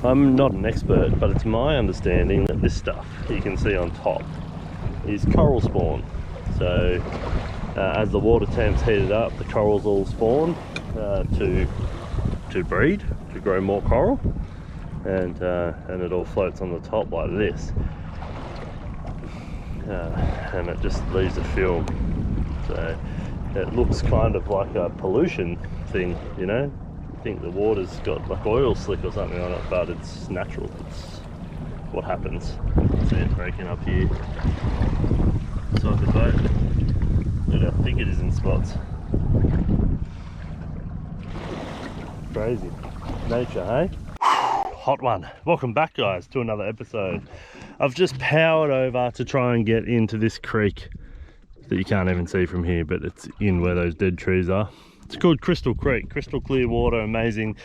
I'm not an expert, but it's my understanding that this stuff you can see on top is coral spawn. So as the water temp's heated up, the corals all spawn to breed, to grow more coral, and it all floats on the top like this, and it just leaves a film. So it looks kind of like a pollution thing, you know. I think the water's got like oil slick or something on it, but it's natural. It's what happens. See it breaking up here beside the boat. Look how thick it is in spots. Crazy. Nature, hey? Hot one. Welcome back, guys, to another episode. I've just powered over to try and get into this creek that you can't even see from here, but it's in where those dead trees are. It's called Crystal Creek. Crystal clear water, amazing,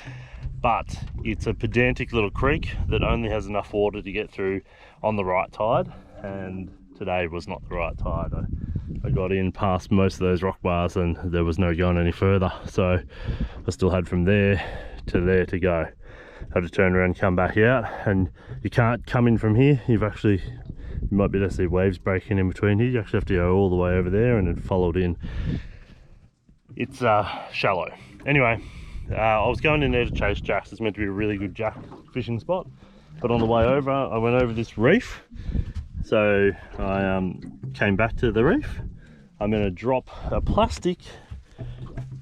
but it's a pedantic little creek that only has enough water to get through on the right tide, and today was not the right tide. I got in past most of those rock bars and there was no going any further, so I still had from there to go. Had to turn around and come back out, and you can't come in from here. You might be able to see waves breaking in between here. You actually have to go all the way over there and then follow it in. It's shallow. Anyway, I was going in there to chase jacks. It's meant to be a really good jack fishing spot, but on the way over I went over this reef, so I came back to the reef. I'm going to drop a plastic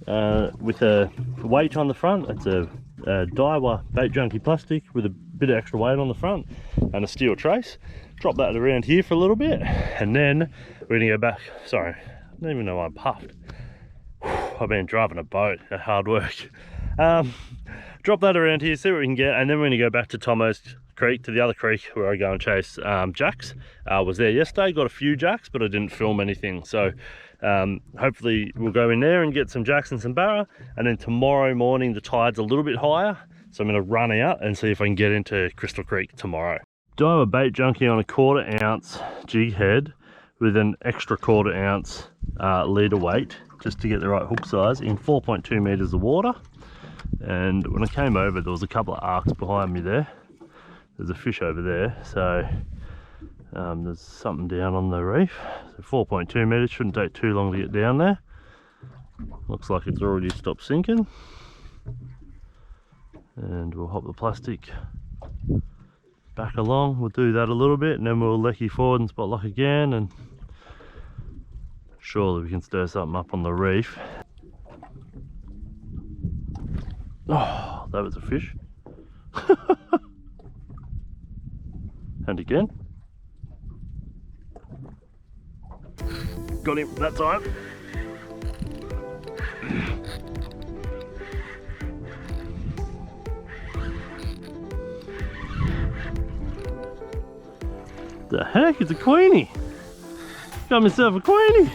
with a weight on the front. It's a Daiwa bait junkie plastic with a bit of extra weight on the front and a steel trace. Drop that around here for a little bit, and then we're gonna go back. Sorry, I don't even know why I puffed. I've been driving a boat, hard work. Drop that around here, see what we can get, and then we're gonna go back to Tomo's Creek, to the other creek where I go and chase jacks. I was there yesterday, got a few jacks, but I didn't film anything. So hopefully we'll go in there and get some jacks and some barra, and then tomorrow morning the tide's a little bit higher, so I'm gonna run out and see if I can get into Crystal Creek tomorrow. Do I have a bait junkie on a 1/4 ounce jig head with an extra 1/4 ounce leader weight, just to get the right hook size, in 4.2 meters of water. And when I came over, there was a couple of arcs behind me there. There's a fish over there, so there's something down on the reef. So 4.2 meters, shouldn't take too long to get down there. Looks like it's already stopped sinking. And we'll hop the plastic back along. We'll do that a little bit, and then we'll lecky forward and spot lock again, and surely we can stir something up on the reef. Oh, that was a fish. And again. Got him that time. The heck, it's a queenie. Got myself a queenie.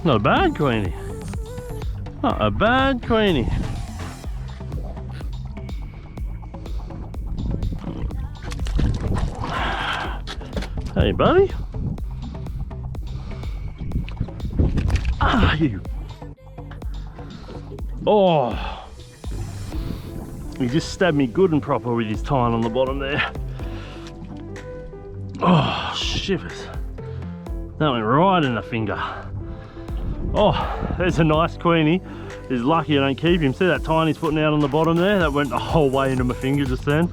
Not a bad queenie. Not a bad queenie. Hey, buddy. Ah, you. Oh. He just stabbed me good and proper with his tine on the bottom there. Oh, shivers. That went right in the finger. Oh, there's a nice queenie. He's lucky I don't keep him. See that tine he's putting out on the bottom there? That went the whole way into my finger just then.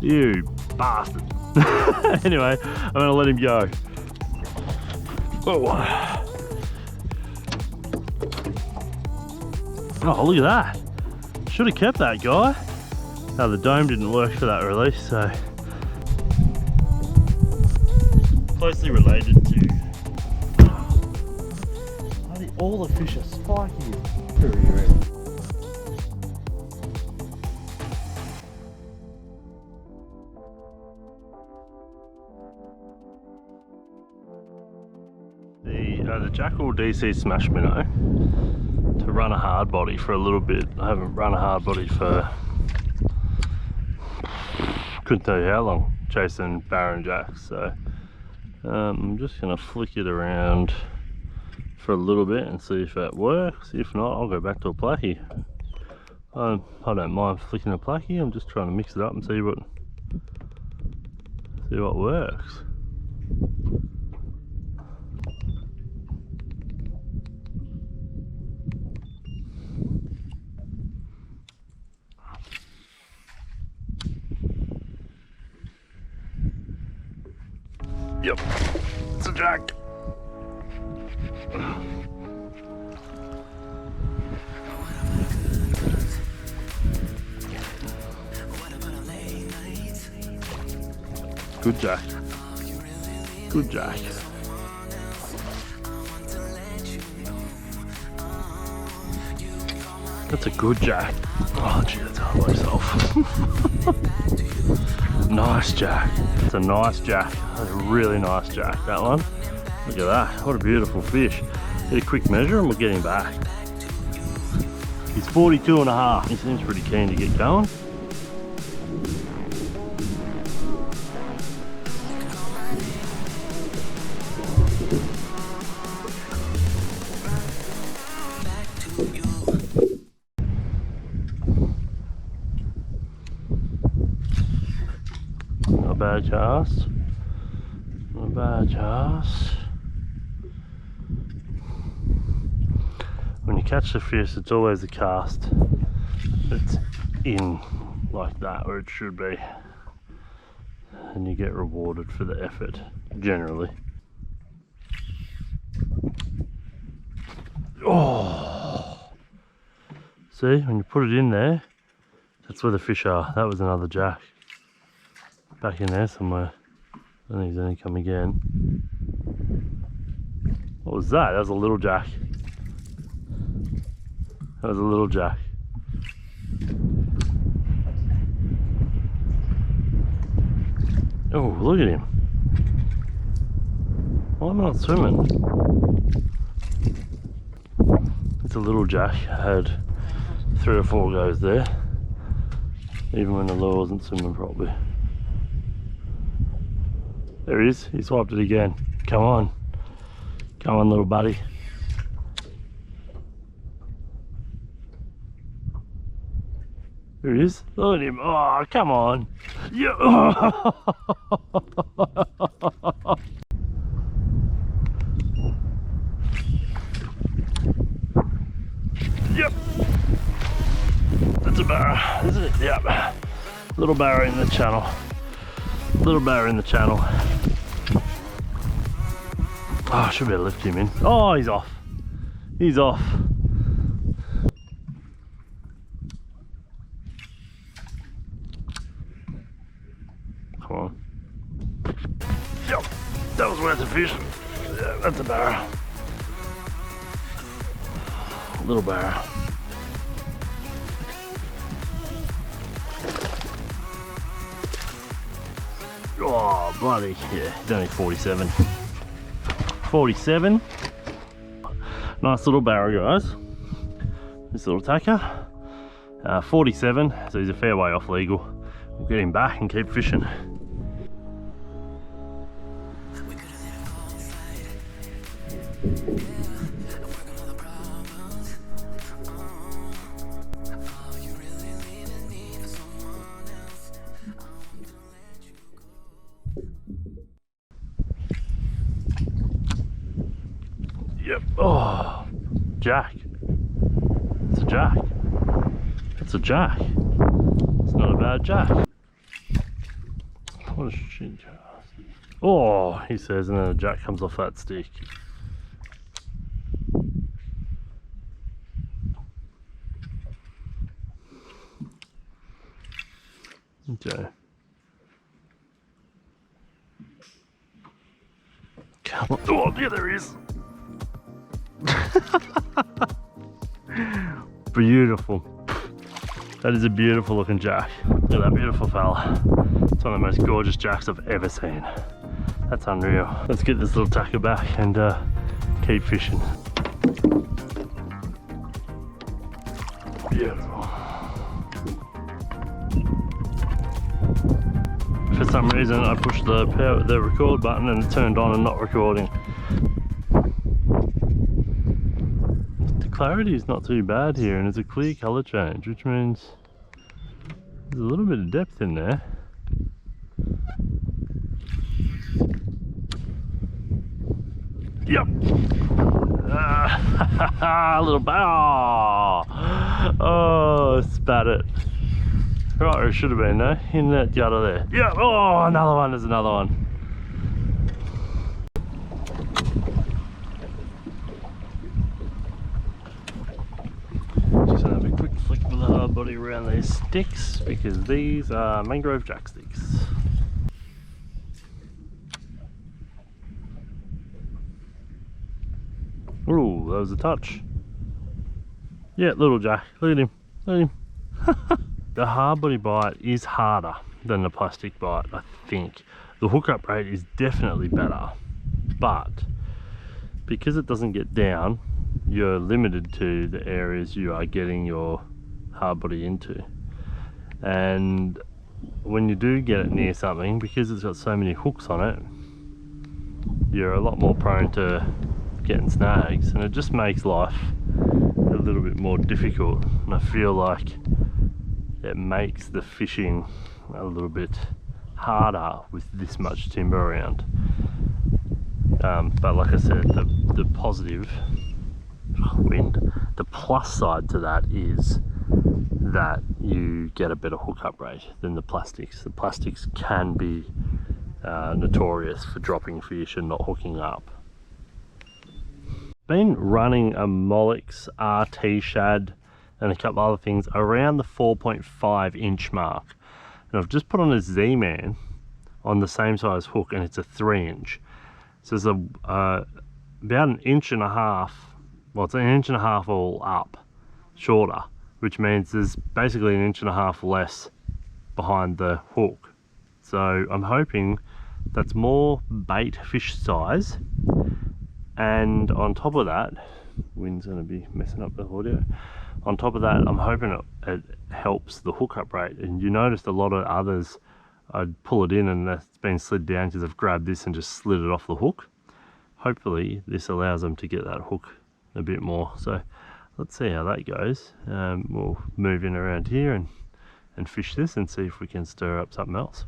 You bastard. Anyway, I'm gonna let him go. Oh. Oh, look at that. Should have kept that guy. No, the dome didn't work for that release, so. Closely related to. All the fish are spiky. The Jackal DC Smash Minnow, to run a hard body for a little bit. I haven't run a hard body for, couldn't tell you how long, chasing Barra and jacks. So I'm just gonna flick it around for a little bit and see if that works. If not, I'll go back to a placky. I don't mind flicking a placky. I'm just trying to mix it up and see what works. Yep, it's a jack. Good jack. Good jack. That's a good jack. Oh gee, that's hard myself. Nice jack. It's a nice jack. That's a really nice jack, that one. Look at that. What a beautiful fish. Get a quick measure and we'll get him back. He's 42.5. He seems pretty keen to get going. Not a bad cast. Not a bad cast. When you catch the fish, it's always the cast that's in like that, where it should be, and you get rewarded for the effort, generally. Oh! See, when you put it in there, that's where the fish are. That was another jack. Back in there somewhere. I don't think he's gonna come again. What was that? That was a little jack. That was a little jack. Oh, look at him. Why am I not swimming? It's a little jack. I had 3 or 4 goes there, even when the lure wasn't swimming properly. There he is. He swiped it again. Come on. Come on, little buddy. There he is. Look at him. Oh, come on. Yeah. Yep. That's a barra, isn't it? Yep. Little barra in the channel. Little barra in the channel. Oh, I should be able to lift him in. Oh, he's off. He's off. Come on. Yep, that was worth a fish. Yeah, that's a barra. Little barra. Oh, bloody, yeah, he's only 47. 47. Nice little barra, guys. This little tacker. 47, so he's a fair way off legal. We'll get him back and keep fishing. Yep. Oh, jack. It's a jack. It's a jack. It's not a bad jack. What a shit jack. Oh, he says, and then a jack comes off that stick. Okay. Come on. Oh, yeah, there he is. Beautiful. That is a beautiful looking jack. Look at that beautiful fella. It's one of the most gorgeous jacks I've ever seen. That's unreal. Let's get this little tacker back and keep fishing. Beautiful. If it's some reason I pushed the record button and it turned on and not recording. The clarity is not too bad here, and it's a clear colour change, which means there's a little bit of depth in there. Yep. A little bar. Oh, spat it. Right where it should have been, though, in that gutter there. Yeah. Oh, another one. There's another one. Just gonna have a quick flick with the hard body around these sticks, because these are mangrove jack sticks. Ooh, that was a touch. Yeah, little jack. Look at him. Look at him. The hard body bite is harder than the plastic bite, I think. The hookup rate is definitely better, but because it doesn't get down, you're limited to the areas you are getting your hard body into. And when you do get it near something, because it's got so many hooks on it, you're a lot more prone to getting snags, and it just makes life a little bit more difficult. And I feel like it makes the fishing a little bit harder with this much timber around. But like I said, the positive wind, the plus side to that is that you get a better hookup rate than the plastics. The plastics can be notorious for dropping fish and not hooking up. Been running a Molex RT shad and a couple other things around the 4.5 inch mark, and I've just put on a Z-Man on the same size hook, and it's a 3 inch. So it's about an inch and a half, well, it's an inch and a half all up shorter, which means there's basically an inch and a half less behind the hook. So I'm hoping that's more bait fish size. And on top of that, wind's going to be messing up the audio. On top of that, I'm hoping it helps the hookup rate. And you noticed a lot of others, I'd pull it in and it's been slid down because I've grabbed this and just slid it off the hook. Hopefully this allows them to get that hook a bit more. So let's see how that goes. We'll move in around here and fish this and see if we can stir up something else.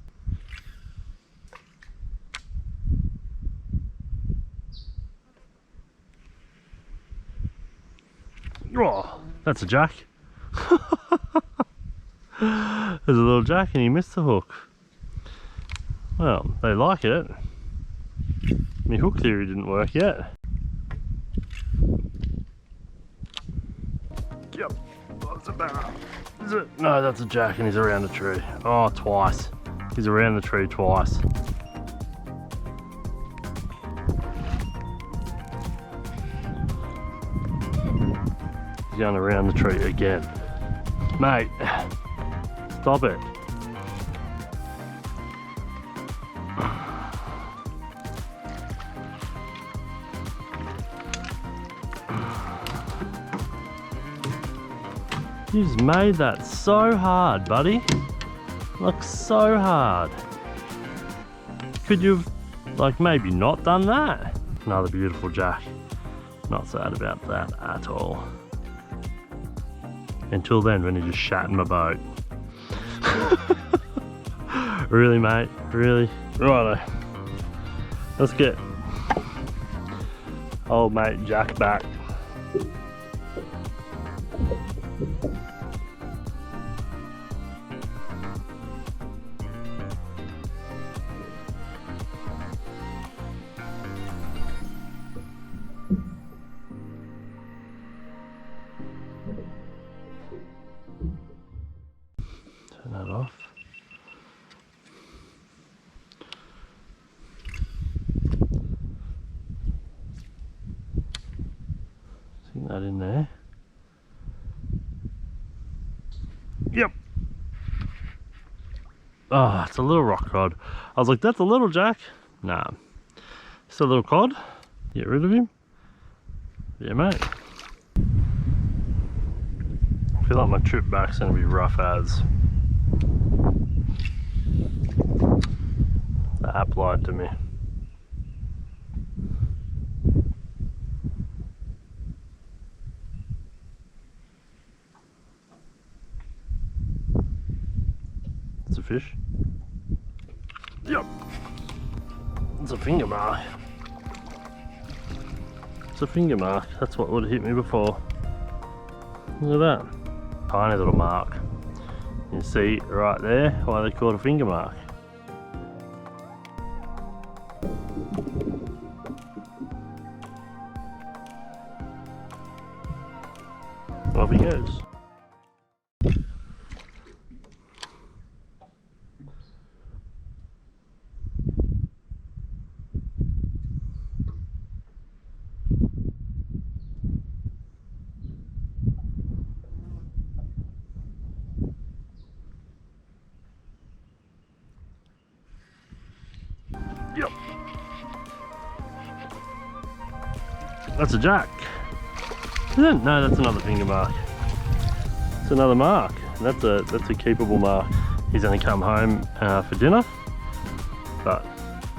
Oh, that's a jack. There's a little jack and he missed the hook. Well, they like it. My hook theory didn't work yet. Yep, that's a Barra. Is it? No, that's a jack and he's around the tree. Oh, twice. He's around the tree twice. Going around the tree again. Mate, stop it. You just made that so hard, buddy. Like, so hard. Could you have, like, maybe not done that? Another beautiful jack. Not sad about that at all. Until then, when he just shat in my boat. Really, mate? Really? Righto. Let's get old mate Jack back. Turn that off. Sink that in there. Yep. Oh, it's a little rock cod. I was like, that's a little jack. Nah, it's a little cod. Get rid of him. Yeah, mate. I feel like my trip back's gonna be rough as. app lied to me. It's a fish. Yep. It's a finger mark. It's a finger mark. That's what would have hit me before. Look at that. Tiny little mark. You see right there why they call it a finger mark. Off he goes. Yep. That's a jack. Isn't it? No, that's another finger mark. It's another mark. That's a keepable mark. He's only come home for dinner, but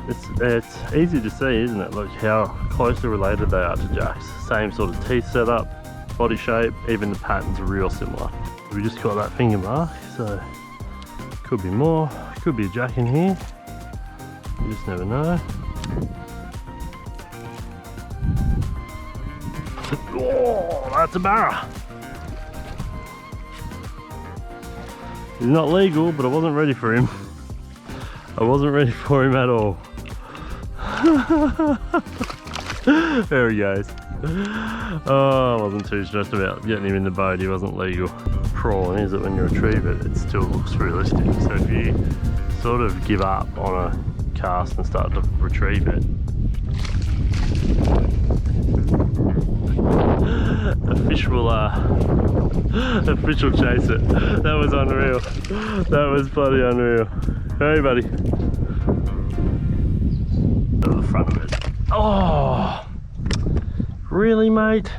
it's easy to see, isn't it? Look how closely related they are to jacks. Same sort of teeth setup, body shape, even the patterns are real similar. We just got that finger mark, so could be more. Could be a jack in here. You just never know. Oh, that's a Barra. He's not legal, but I wasn't ready for him. I wasn't ready for him at all. There he goes. Oh, I wasn't too stressed about getting him in the boat. He wasn't legal. Problem is that when you retrieve it, it still looks realistic. So if you sort of give up on a cast and start to retrieve it, a fish will chase it. That was unreal. That was bloody unreal. Hey buddy. To the front of it. Oh, really, mate?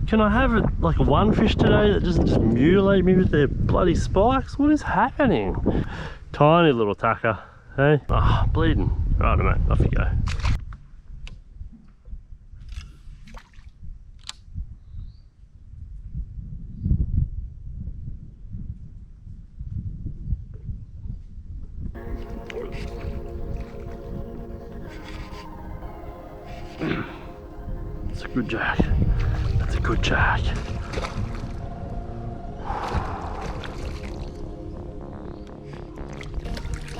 Can I have it like one fish today that doesn't just mutilate me with their bloody spikes? What is happening? Tiny little tacker, hey? Oh, bleeding. Right, mate, off you go. That's a good jack. That's a good jack.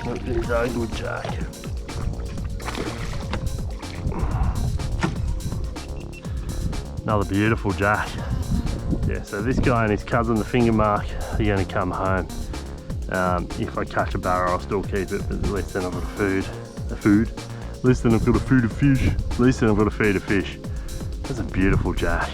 That is a good jack. Another beautiful jack. Yeah, so this guy and his cousin, the finger mark, are going to come home. If I catch a Barra, I'll still keep it, but at least then I've got a food. At least then I've got to feed a fish. At least then I've got to feed a fish. That's a beautiful jack.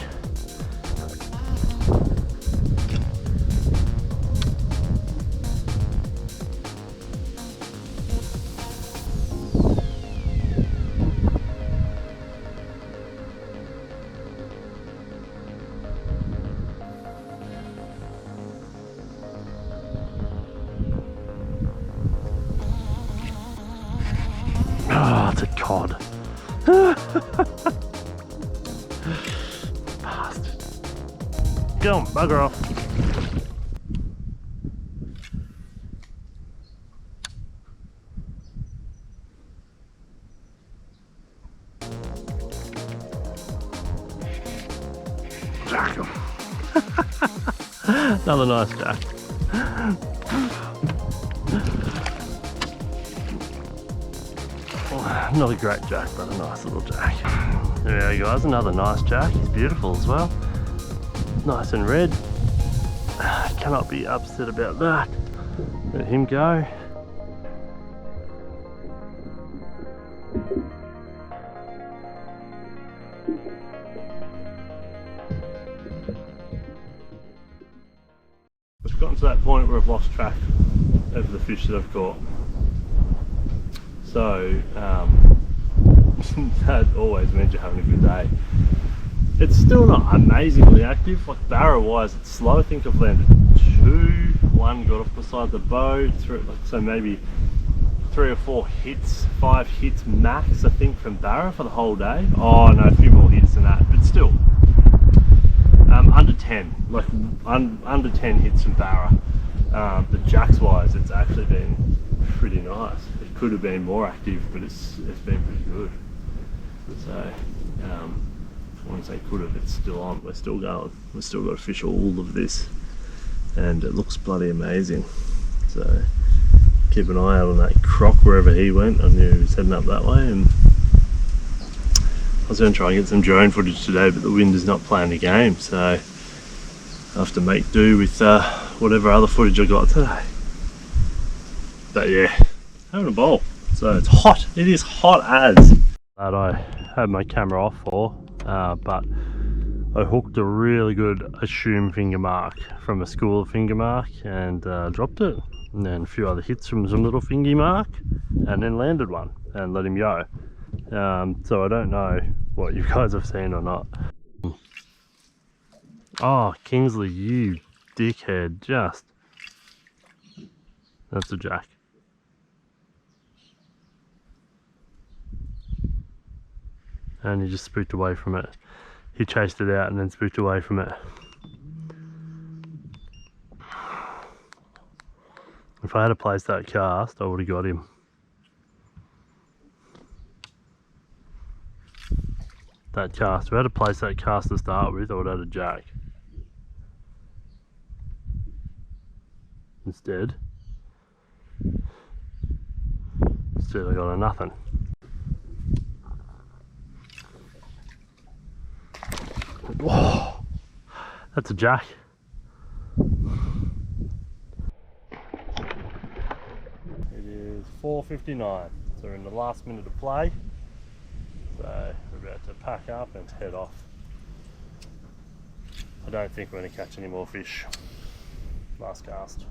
Oh, it's a cod. Bastard. Go on, bugger off. Jack him. Another nice jack. Not a great jack, but a nice little jack. There you go, guys, another nice jack. He's beautiful as well. Nice and red. Cannot be upset about that. Let him go. We've gotten to that point where I've lost track of the fish that I've caught. So that always means you're having a good day. It's still not amazingly active, like Barra wise it's slow. I think I've landed 2, 1 got off the side of the boat, through, like, so maybe 3 or 4 hits, 5 hits max, I think, from Barra for the whole day. Oh no, a few more hits than that, but still. Under 10, like under 10 hits from Barra. But jacks wise, it's actually been pretty nice. It could have been more active, but it's been pretty good. So, I wouldn't say could have, it's still on. We're still going. We've still got to fish all of this, and it looks bloody amazing. So, keep an eye out on that croc wherever he went. I knew he was heading up that way, and I was going to try and get some drone footage today, but the wind is not playing the game, so I have to make do with whatever other footage I got today. But yeah, having a ball. So it's hot. It is hot as. That I had my camera off for, but I hooked a really good assume finger mark from a school of finger mark and dropped it. And then a few other hits from some little fingy mark, and then landed one and let him go. So I don't know what you guys have seen or not. Oh, Kingsley, you dickhead, just. That's a jack. And he just spooked away from it. He chased it out and then spooked away from it. If I had placed that cast, I would have got him. That cast, if I had to place that cast to start with, I would have had a jack. Instead I got a nothing. Whoa, that's a jack. It is 4:59, so we're in the last minute of play. So we're about to pack up and head off. I don't think we're going to catch any more fish. Last cast.